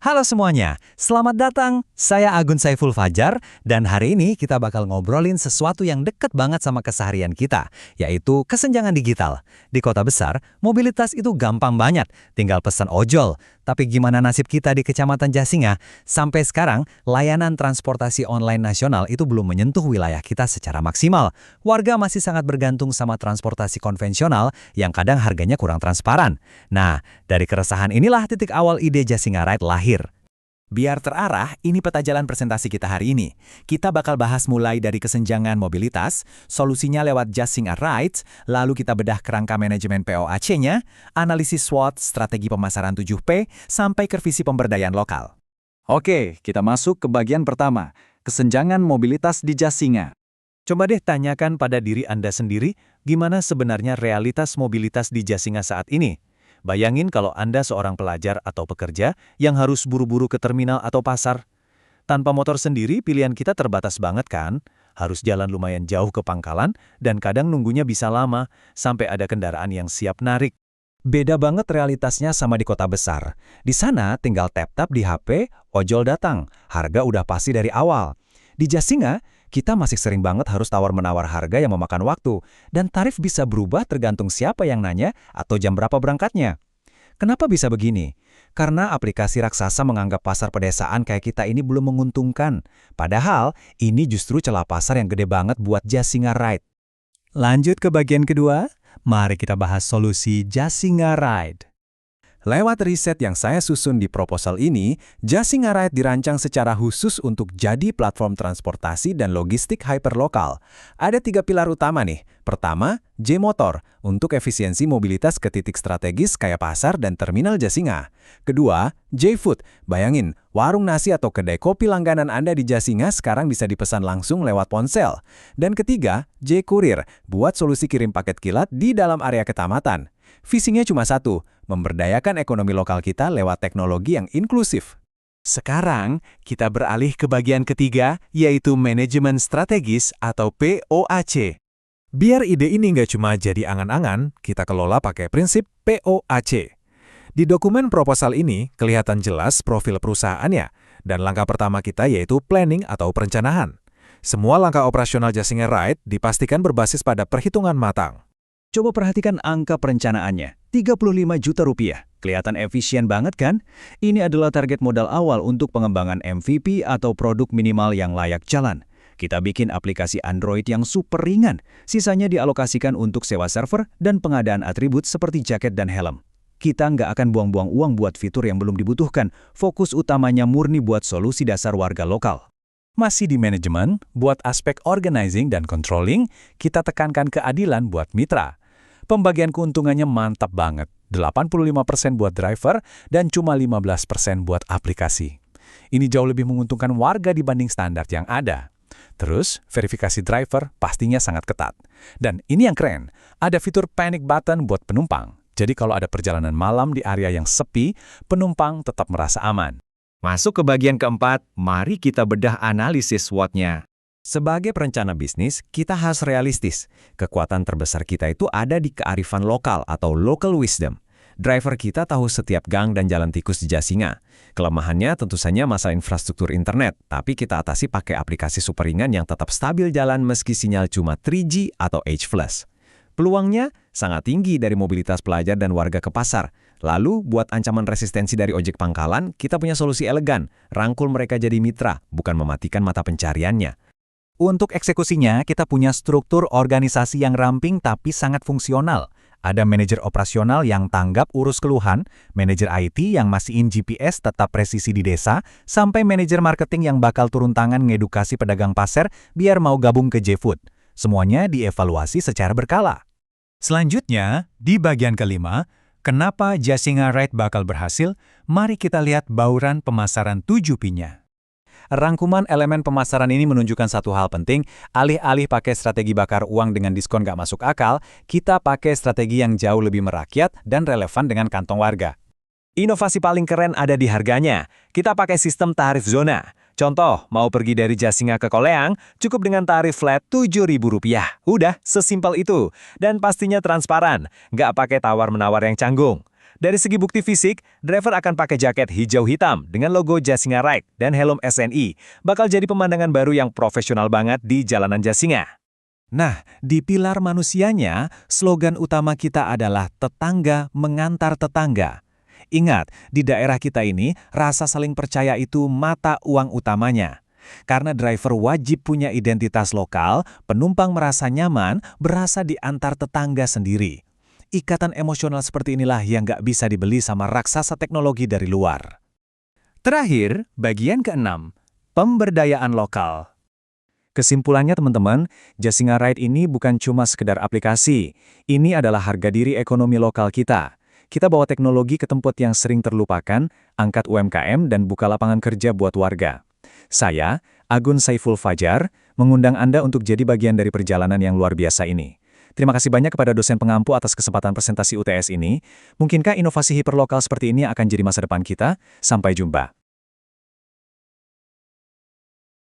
Halo semuanya, selamat datang. Saya Agun Saiful Fajar, dan hari ini kita bakal ngobrolin sesuatu yang deket banget sama keseharian kita, yaitu kesenjangan digital. Di kota besar, mobilitas itu gampang banget, tinggal pesan ojol. Tapi gimana nasib kita di Kecamatan Jasinga? Sampai sekarang, layanan transportasi online nasional itu belum menyentuh wilayah kita secara maksimal. Warga masih sangat bergantung sama transportasi konvensional yang kadang harganya kurang transparan. Nah, dari keresahan inilah titik awal ide Jasinga Ride lahir. Biar terarah, ini peta jalan presentasi kita hari ini. Kita bakal bahas mulai dari kesenjangan mobilitas, solusinya lewat Jasinga Rides, lalu kita bedah kerangka manajemen POAC-nya, analisis SWOT, strategi pemasaran 7P, sampai ke visi pemberdayaan lokal. Oke, kita masuk ke bagian pertama, kesenjangan mobilitas di Jasinga. Coba deh tanyakan pada diri Anda sendiri, gimana sebenarnya realitas mobilitas di Jasinga saat ini? Bayangin kalau Anda seorang pelajar atau pekerja yang harus buru-buru ke terminal atau pasar. Tanpa motor sendiri, pilihan kita terbatas banget kan? Harus jalan lumayan jauh ke pangkalan, dan kadang nunggunya bisa lama, sampai ada kendaraan yang siap narik. Beda banget realitasnya sama di kota besar. Di sana tinggal tap-tap di HP, ojol datang, harga udah pasti dari awal. Di Jasinga, kita masih sering banget harus tawar-menawar harga yang memakan waktu, dan tarif bisa berubah tergantung siapa yang nanya atau jam berapa berangkatnya. Kenapa bisa begini? Karena aplikasi raksasa menganggap pasar pedesaan kayak kita ini belum menguntungkan. Padahal, ini justru celah pasar yang gede banget buat Jasinga Ride. Lanjut ke bagian kedua, mari kita bahas solusi Jasinga Ride. Lewat riset yang saya susun di proposal ini, Jasinga Ride dirancang secara khusus untuk jadi platform transportasi dan logistik hyperlokal. Ada 3 pilar utama nih. Pertama, J-Motor, untuk efisiensi mobilitas ke titik strategis kayak pasar dan terminal Jasinga. Kedua, J-Food. Bayangin, warung nasi atau kedai kopi langganan Anda di Jasinga sekarang bisa dipesan langsung lewat ponsel. Dan ketiga, J-Kurir, buat solusi kirim paket kilat di dalam area kecamatan. Visinya cuma satu, memberdayakan ekonomi lokal kita lewat teknologi yang inklusif. Sekarang, kita beralih ke bagian ketiga, yaitu manajemen strategis atau POAC. Biar ide ini nggak cuma jadi angan-angan, kita kelola pakai prinsip POAC. Di dokumen proposal ini, kelihatan jelas profil perusahaannya, dan langkah pertama kita yaitu planning atau perencanaan. Semua langkah operasional Jasinga Ride dipastikan berbasis pada perhitungan matang. Coba perhatikan angka perencanaannya, 35 juta rupiah. Kelihatan efisien banget kan? Ini adalah target modal awal untuk pengembangan MVP atau produk minimal yang layak jalan. Kita bikin aplikasi Android yang super ringan, sisanya dialokasikan untuk sewa server dan pengadaan atribut seperti jaket dan helm. Kita nggak akan buang-buang uang buat fitur yang belum dibutuhkan, fokus utamanya murni buat solusi dasar warga lokal. Masih di manajemen, buat aspek organizing dan controlling, kita tekankan keadilan buat mitra. Pembagian keuntungannya mantap banget, 85% buat driver dan cuma 15% buat aplikasi. Ini jauh lebih menguntungkan warga dibanding standar yang ada. Terus, verifikasi driver pastinya sangat ketat. Dan ini yang keren, ada fitur panic button buat penumpang. Jadi kalau ada perjalanan malam di area yang sepi, penumpang tetap merasa aman. Masuk ke bagian keempat, mari kita bedah analisis SWOT-nya. Sebagai perencana bisnis, kita harus realistis. Kekuatan terbesar kita itu ada di kearifan lokal atau local wisdom. Driver kita tahu setiap gang dan jalan tikus di Jasinga. Kelemahannya tentu saja masalah infrastruktur internet, tapi kita atasi pakai aplikasi super ringan yang tetap stabil jalan meski sinyal cuma 3G atau H+. Peluangnya sangat tinggi dari mobilitas pelajar dan warga ke pasar. Lalu, buat ancaman resistensi dari ojek pangkalan, kita punya solusi elegan, rangkul mereka jadi mitra, bukan mematikan mata pencariannya. Untuk eksekusinya, kita punya struktur organisasi yang ramping tapi sangat fungsional. Ada manajer operasional yang tanggap urus keluhan, manajer IT yang masihin GPS tetap presisi di desa, sampai manajer marketing yang bakal turun tangan ngedukasi pedagang pasar biar mau gabung ke J-Food. Semuanya dievaluasi secara berkala. Selanjutnya, di bagian kelima, kenapa Jasinga Ride bakal berhasil? Mari kita lihat bauran pemasaran 7P-nya. Rangkuman elemen pemasaran ini menunjukkan satu hal penting, alih-alih pakai strategi bakar uang dengan diskon gak masuk akal, kita pakai strategi yang jauh lebih merakyat dan relevan dengan kantong warga. Inovasi paling keren ada di harganya. Kita pakai sistem tarif zona. Contoh, mau pergi dari Jasinga ke Koleang, cukup dengan tarif flat Rp7.000. Udah, sesimpel itu. Dan pastinya transparan, nggak pakai tawar-menawar yang canggung. Dari segi bukti fisik, driver akan pakai jaket hijau hitam dengan logo Jasinga Ride dan helm SNI. Bakal jadi pemandangan baru yang profesional banget di jalanan Jasinga. Nah, di pilar manusianya, slogan utama kita adalah tetangga mengantar tetangga. Ingat, di daerah kita ini, rasa saling percaya itu mata uang utamanya. Karena driver wajib punya identitas lokal, penumpang merasa nyaman, berasa diantar tetangga sendiri. Ikatan emosional seperti inilah yang nggak bisa dibeli sama raksasa teknologi dari luar. Terakhir, bagian keenam, pemberdayaan lokal. Kesimpulannya teman-teman, Jasinga Ride ini bukan cuma sekedar aplikasi. Ini adalah harga diri ekonomi lokal kita. Kita bawa teknologi ke tempat yang sering terlupakan, angkat UMKM dan buka lapangan kerja buat warga. Saya, Agun Saiful Fajar, mengundang Anda untuk jadi bagian dari perjalanan yang luar biasa ini. Terima kasih banyak kepada dosen pengampu atas kesempatan presentasi UTS ini. Mungkinkah inovasi hiperlokal seperti ini akan jadi masa depan kita? Sampai jumpa.